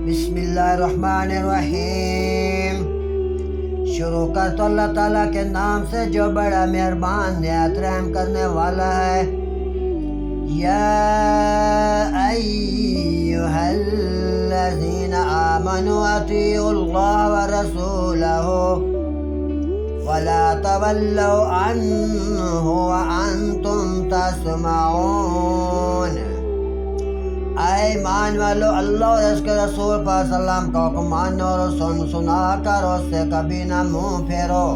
بسم اللہ الرحمن الرحیم۔ شروع کر تو اللہ تعالیٰ کے نام سے جو بڑا مہربان نہایت رحم کرنے والا ہے۔ یا ایھا الذین آمنوا اطیعوا اللہ ورسولہ ولا تولوا عنہ وانتم تسمعون۔ اے ایمان والو، اللہ اور اس کے رسول پر سلام کا حکم مانو اور سنا کر اس سے کبھی نہ منہ پھیرو۔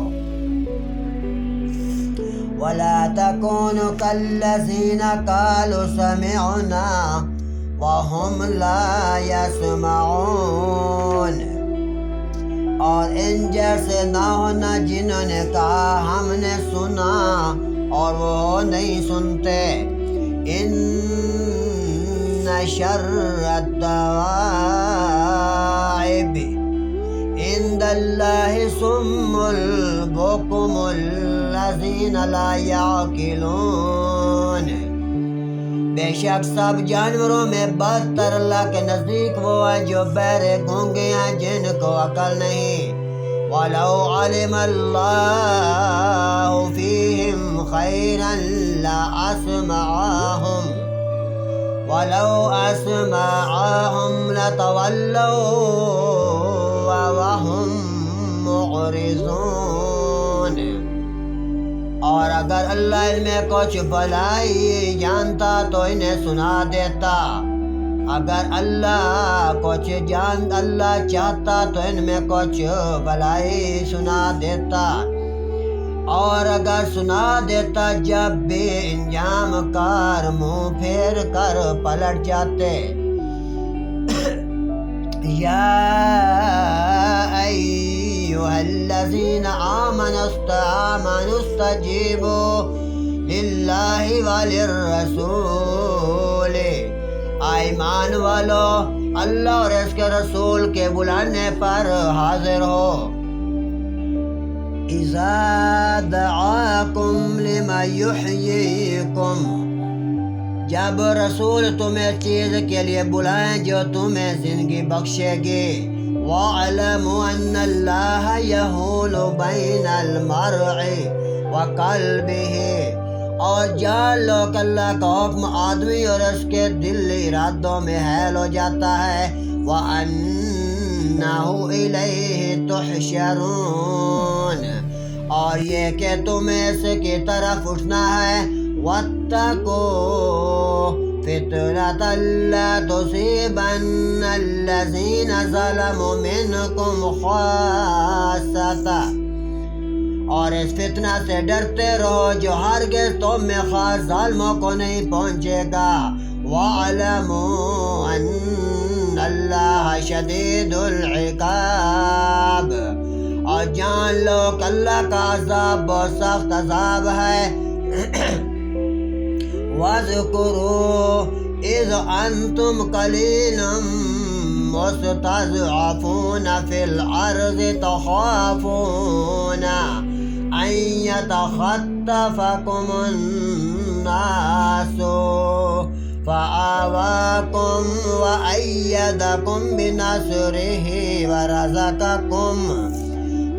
وَلَا تَكُونُوا كَالَّذِينَ قَالُوا سَمِعْنَا وَهُمْ لَا يَسْمَعُونَ۔ اور ان جیسے نہ ہونا جنہوں نے کہا ہم نے سنا اور وہ نہیں سنتے۔ ان شر الدوائب عند اللہ صم البکم الذین لا یعقلون۔ بے شک سب جانوروں میں بدتر اللہ کے نزدیک وہ ہیں جو بہرے گونگے ہیں جن کو عقل نہیں۔ وَلَوْ عَلِمَ اللَّهُ فِيهِمْ خَيْرًا لَأَسْمَعَهُمْ وَلَوْ أَسْمَعَهُمْ لَتَوَلَّوْا وَهُمْ مُعْرِضُونَ۔ اور اگر اللہ علم کچھ بھلائی جانتا تو انہیں سنا دیتا۔ اگر اللہ چاہتا تو ان میں کچھ بھلائی سنا دیتا، اور اگر سنا دیتا جب بھی انجام کار منہ پھیر کر پلٹ جاتے۔ یا ایھا الذین آمنوا استجیبوا للہ وللرسول۔ ایمان والو، اللہ اور اس کے رسول کے بلانے پر حاضر ہو۔ اذا دعاکم لما یحییکم، جب رسول تمہیں چیز کے لیے بلائیں جو تمہیں زندگی بخشے گی۔ وَاعْلَمُوا أَنَّ اللَّهَ يَحُولُ بَيْنَ الْمَرْءِ وَقَلْبِهِ، اور جان لو کہ اللہ کا حکم آدمی اور اس کے دلی ارادوں میں حائل ہو جاتا ہے۔ وَأَنَّهُ إِلَيْهِ تُحْشَرُونَ، اور یہ کہ تمہیں اس کی طرف اٹھنا ہے۔ وَاتَّقُوا فِتْنَةً لَا تُصِيبَنَّ الَّذِينَ ظَلَمُوا مِنْكُمْ خَاصَّةً، اور اس فتنہ سے ڈرتے رہو جو ہرگز تم میں خاص ظالموں کو نہیں پہنچے گا۔ وَاعْلَمُوا أَنَّ اللَّهَ شَدِيدُ الْعِقَابِ، اور جان لو کہ اللہ کا عذاب بہت سخت عذاب ہے۔ وَاذْكُرُوا إِذْ أَنْتُمْ قَلِيلٌ مُسْتَضْعَفُونَ فِي الْأَرْضِ تَخَافُونَ أَنْ يَتَخَطَّفَكُمُ النَّاسُ فَآوَاكُمْ وَأَيَّدَكُمْ بِنَصْرِهِ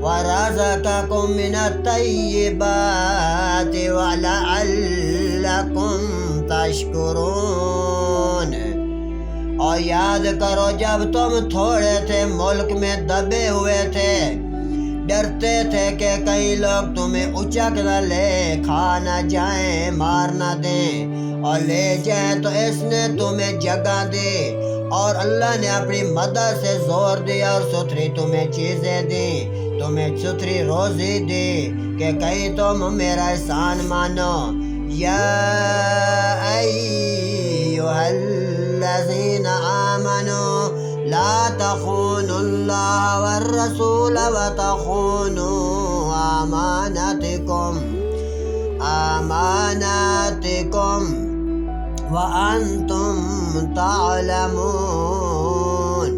وَرَزَقَكُمْ مِنَ الطَّيِّبَاتِ وَلَعَلَّكُمْ تَشْكُرُونَ۔ اور یاد کرو جب تم تھوڑے تھے، ملک میں دبے ہوئے تھے، ڈرتے تھے کہ کئی لوگ تمہیں اچک نہ لے، کھا نہ جائیں، مار نہ دیں، اور لے جائیں تو اس نے تمہیں جگہ دی، اور اللہ نے اپنی مدد سے زور دیا اور ستھری تمہیں چیزیں دی، تمہیں ستھری روزی دی کہ کہیں تم میرا احسان مانو۔ یا ایھا الذین آمنوا لا تخونوا اللہ والرسول وتخونوا اماناتکم وانتم تعلمون۔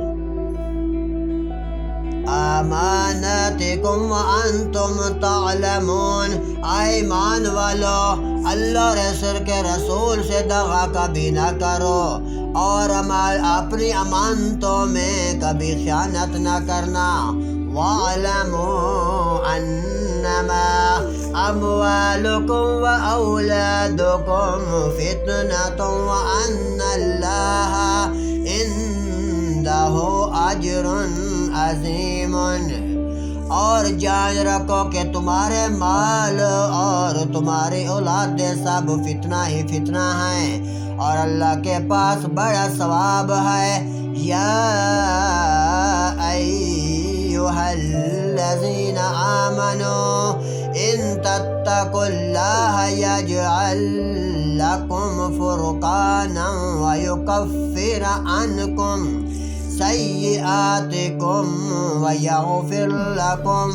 اماناتکم وانتم تعلمون۔ ایمان والو، اللہ اور اس کے رسول سے دغا کبھی نہ کرو، اور اپنی امانتوں میں کبھی خیانت نہ کرنا۔ وَاعْلَمُوا أَنَّمَا أَمْوَالُكُمْ وَأَوْلَادُكُمْ فِتْنَةٌ وَأَنَّ اللَّهَ عِندَهُ أَجْرٌ عَظِيمٌ۔ اور جان رکھو کہ تمہارے مال اور تمہاری اولادیں سب فتنہ ہی فتنہ ہیں، اور اللہ کے پاس بڑا ثواب ہے۔ یا ایھا الذین آمنوا ان تتقوا اللہ یجعل لکم فرقانا ویکفر عنکم سیئاتکم ویغفر لکم۔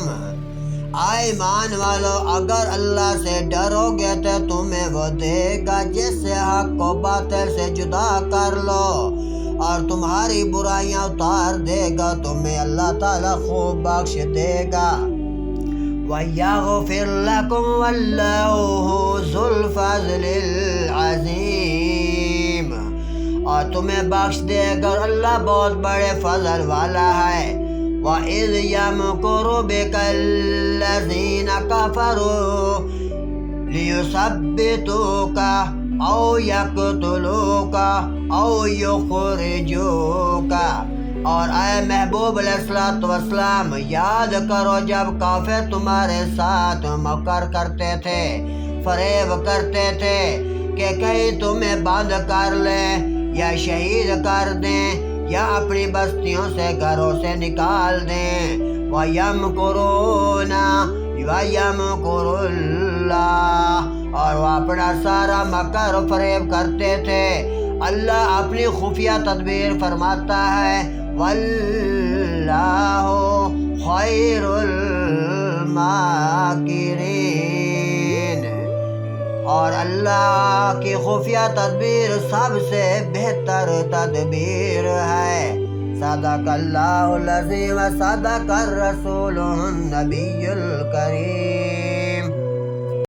ایمان والو، اگر اللہ سے ڈرو گے تو تمہیں وہ دے گا جس سے حق کو باطل سے جدا کر لو، اور تمہاری برائیاں اتار دے گا، تمہیں اللہ تعالیٰ خوب بخش دے گا۔ وَيَغْفِرْ لَكُمْ وَاللَّهُ ذُو الْفَضْلِ الْعَظِيمِ، اور تمہیں بخش دے گا، اور اللہ بہت بڑے فضل والا ہے۔ وَإِذْ يَمْكُرُ بِكَ الَّذِينَ كَفَرُوا لِيُثَبِّتُوكَ أَوْ يَقْتُلُوكَ أَوْ يُخْرِجُوكَ۔ اور اے محبوب علیہ السلام، یاد کرو جب کافر تمہارے ساتھ مکر کرتے تھے، فریب کرتے تھے کہ کہیں تمہیں بند کر لیں یا شہید کر دیں یا اپنی بستیوں سے گھروں سے نکال دیں۔ وَيَمْكُرُونَ وَيَمْكُرُ اللَّهُ، اور وہ اپنا سارا مکر و فریب کرتے تھے، اللہ اپنی خفیہ تدبیر فرماتا ہے۔ وَاللَّهُ خَيْرُ الْمَاكِرِينَ، اور اللہ کی خفیہ تدبیر سب سے بہتر تدبیر ہے۔ صدق اللہ العظیم، صدق الرسول النبی الکریم۔